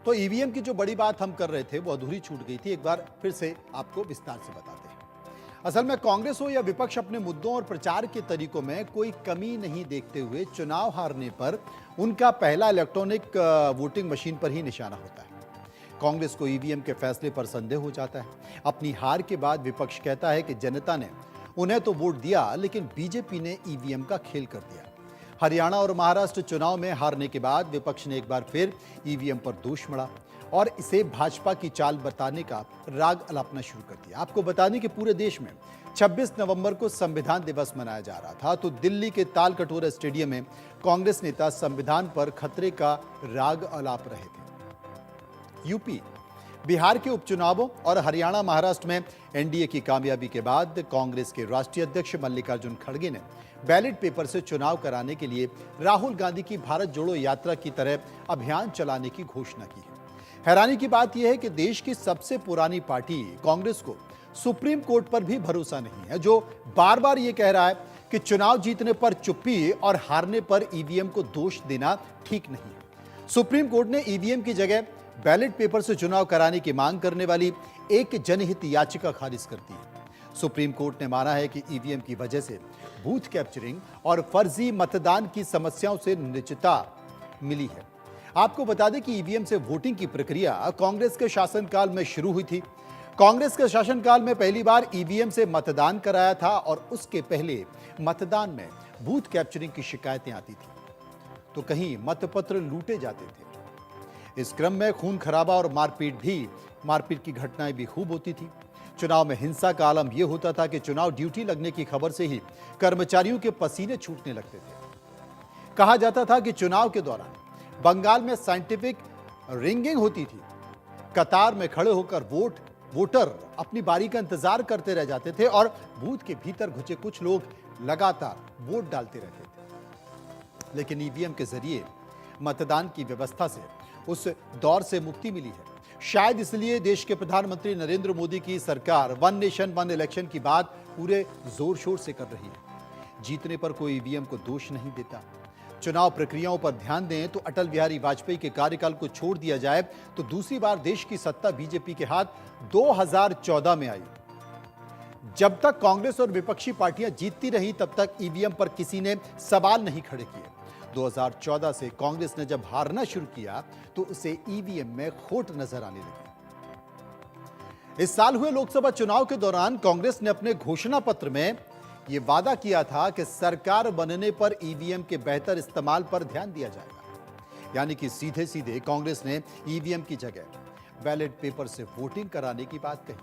तो ईवीएम की जो बड़ी बात हम कर रहे थे वो अधूरी छूट गई थी। एक बार फिर से आपको विस्तार से बताते हैं। असल में कांग्रेस हो या विपक्ष अपने मुद्दों और प्रचार के तरीकों में कोई कमी नहीं देखते हुए चुनाव हारने पर उनका पहला इलेक्ट्रॉनिक वोटिंग मशीन पर ही निशाना होता है। कांग्रेस को ईवीएम के फैसले पर संदेह हो जाता है। अपनी हार के बाद विपक्ष कहता है कि जनता ने उन्हें तो वोट दिया, लेकिन बीजेपी ने ईवीएम का खेल कर दिया। हरियाणा और महाराष्ट्र चुनाव में हारने के बाद विपक्ष ने एक बार फिर ईवीएम पर दोष मढ़ा और इसे भाजपा की चाल बताने का राग अलापना शुरू कर दिया। आपको बता दें कि पूरे देश में 26 नवंबर को संविधान दिवस मनाया जा रहा था, तो दिल्ली के तालकटोरा स्टेडियम में कांग्रेस नेता संविधान पर खतरे का राग अलाप रहे थे। यूपी, बिहार के उपचुनावों और हरियाणा महाराष्ट्र में एनडीए की कामयाबी के बाद कांग्रेस के राष्ट्रीय अध्यक्ष मल्लिकार्जुन खड़गे ने बैलेट पेपर से चुनाव कराने के लिए राहुल गांधी की भारत जोड़ो यात्रा की तरह अभियान चलाने की घोषणा की है। हैरानी की बात यह है कि देश की सबसे पुरानी पार्टी कांग्रेस को सुप्रीम कोर्ट पर भी भरोसा नहीं है, जो बार बार यह कह रहा है कि चुनाव जीतने पर चुप्पी और हारने पर ईवीएम को दोष देना ठीक नहीं है। सुप्रीम कोर्ट ने ईवीएम की जगह बैलेट पेपर से चुनाव कराने की मांग करने वाली एक जनहित याचिका खारिज कर दी है। सुप्रीम कोर्ट ने माना है कि ईवीएम की वजह से बूथ कैप्चरिंग और फर्जी मतदान की समस्याओं से निश्चितता मिली है। आपको बता दें कि ईवीएम से वोटिंग की प्रक्रिया कांग्रेस के शासनकाल में शुरू हुई थी। कांग्रेस के शासनकाल में पहली बार ईवीएम से मतदान कराया था और उसके पहले मतदान में बूथ कैप्चरिंग की शिकायतें आती थी, तो कहीं मतपत्र लूटे जाते थे। इस क्रम में खून खराबा और मारपीट की घटनाएं भी खूब होती थी। चुनाव में हिंसा का आलम यह होता था कि चुनाव ड्यूटी लगने की खबर से ही कर्मचारियों के पसीने छूटने लगते थे। कहा जाता था कि चुनाव के दौरान बंगाल में साइंटिफिक रिंगिंग होती थी। कतार में खड़े होकर वोटर अपनी बारी का इंतजार करते रह जाते थे और बूथ के भीतर घुसे कुछ लोग लगातार वोट डालते रहते थे। लेकिन ईवीएम के जरिए मतदान की व्यवस्था से उस दौर से मुक्ति मिली है। शायद इसलिए देश के प्रधानमंत्री नरेंद्र मोदी की सरकार वन नेशन वन इलेक्शन की बात पूरे जोर शोर से कर रही है। जीतने पर कोई ईवीएम को दोष नहीं देता। चुनाव प्रक्रियाओं पर ध्यान दें तो अटल बिहारी वाजपेयी के कार्यकाल को छोड़ दिया जाए तो दूसरी बार देश की सत्ता बीजेपी के हाथ 2014 में आई। जब तक कांग्रेस और विपक्षी पार्टियां जीतती रही तब तक ईवीएम पर किसी ने सवाल नहीं खड़े किए। 2014 से कांग्रेस ने जब हारना शुरू किया तो उसे ईवीएम में खोट नजर आने लगी। इस साल हुए लोकसभा चुनाव के दौरान कांग्रेस ने अपने घोषणा पत्र में यह वादा किया था कि सरकार बनने पर ईवीएम के बेहतर इस्तेमाल पर ध्यान दिया जाएगा। यानी कि सीधे सीधे कांग्रेस ने ईवीएम की जगह बैलेट पेपर से वोटिंग कराने की बात कही।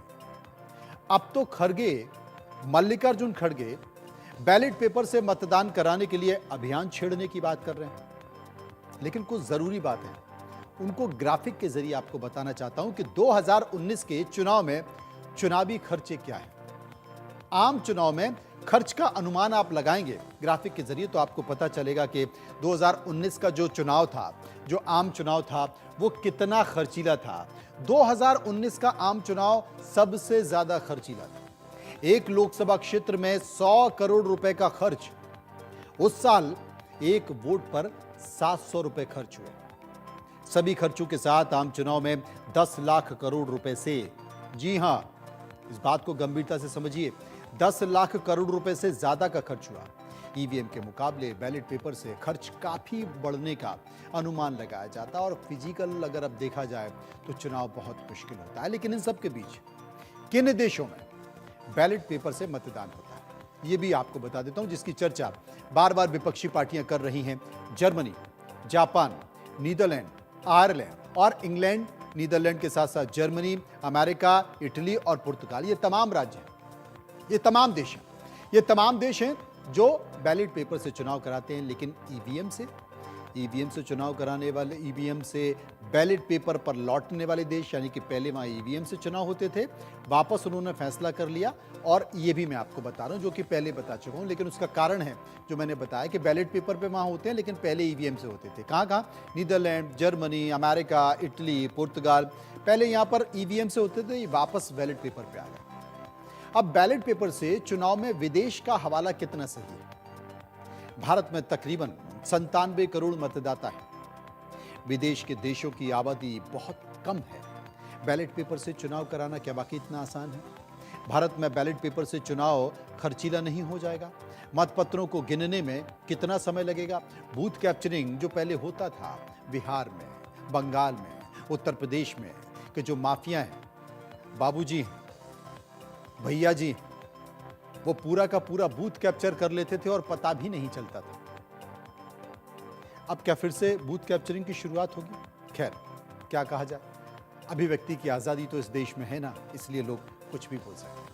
अब तो मल्लिकार्जुन खड़गे बैलेट पेपर से मतदान कराने के लिए अभियान छेड़ने की बात कर रहे हैं। लेकिन कुछ जरूरी बात है, उनको ग्राफिक के जरिए आपको बताना चाहता हूं कि 2019 के चुनाव में चुनावी खर्चे क्या है। आम चुनाव में खर्च का अनुमान आप लगाएंगे ग्राफिक के जरिए तो आपको पता चलेगा कि 2019 का जो चुनाव था, जो आम चुनाव था, वो कितना खर्चीला था। 2019 का आम चुनाव सबसे ज्यादा खर्चीला था। एक लोकसभा क्षेत्र में 100 करोड़ रुपए का खर्च। उस साल एक वोट पर 700 रुपए खर्च हुए। सभी खर्चों के साथ आम चुनाव में 10 लाख करोड़ रुपए से, जी हां, इस बात को गंभीरता से समझिए, 10 लाख करोड़ रुपए से ज्यादा का खर्च हुआ। ईवीएम के मुकाबले बैलेट पेपर से खर्च काफी बढ़ने का अनुमान लगाया जाता और फिजिकल अगर अब देखा जाए तो चुनाव बहुत मुश्किल होता है। लेकिन इन सब के बीच किन देशों में बैलेट पेपर से मतदान होता है, यह भी आपको बता देता हूं, जिसकी चर्चा बार बार विपक्षी पार्टियां कर रही हैं। जर्मनी, जापान, नीदरलैंड, आयरलैंड और इंग्लैंड। नीदरलैंड के साथ साथ जर्मनी, अमेरिका, इटली और पुर्तगाल, ये तमाम राज्य हैं, ये तमाम देश हैं जो बैलेट पेपर से चुनाव कराते हैं। लेकिन ईवीएम से चुनाव कराने वाले, ईवीएम से बैलेट पेपर पर लौटने वाले देश, यानी कि पहले वहां ईवीएम से चुनाव होते थे, वापस उन्होंने फैसला कर लिया। और ये भी मैं आपको बता रहा हूं, जो कि पहले बता चुका हूं, लेकिन उसका कारण है जो मैंने बताया कि बैलेट पेपर पे वहां होते हैं लेकिन पहले ईवीएम से होते थे। कहां? नीदरलैंड, जर्मनी, अमेरिका, इटली, पुर्तगाल, पहले यहां पर ईवीएम से होते थे, वापस बैलेट पेपर पे आ गए। अब बैलेट पेपर से चुनाव में विदेश का हवाला कितना सही है? भारत में तकरीबन 97 करोड़ मतदाता है। विदेश के देशों की आबादी बहुत कम है। बैलेट पेपर से चुनाव कराना क्या वाकई इतना आसान है? भारत में बैलेट पेपर से चुनाव खर्चीला नहीं हो जाएगा? मतपत्रों को गिनने में कितना समय लगेगा? बूथ कैप्चरिंग जो पहले होता था बिहार में, बंगाल में, उत्तर प्रदेश में, कि जो माफिया हैं, बाबूजी, भैया जी, वो पूरा का पूरा बूथ कैप्चर कर लेते थे और पता भी नहीं चलता था। अब क्या फिर से बूथ कैप्चरिंग की शुरुआत होगी? खैर, क्या कहा जाए, अभिव्यक्ति की आजादी तो इस देश में है ना, इसलिए लोग कुछ भी बोल सकते हैं।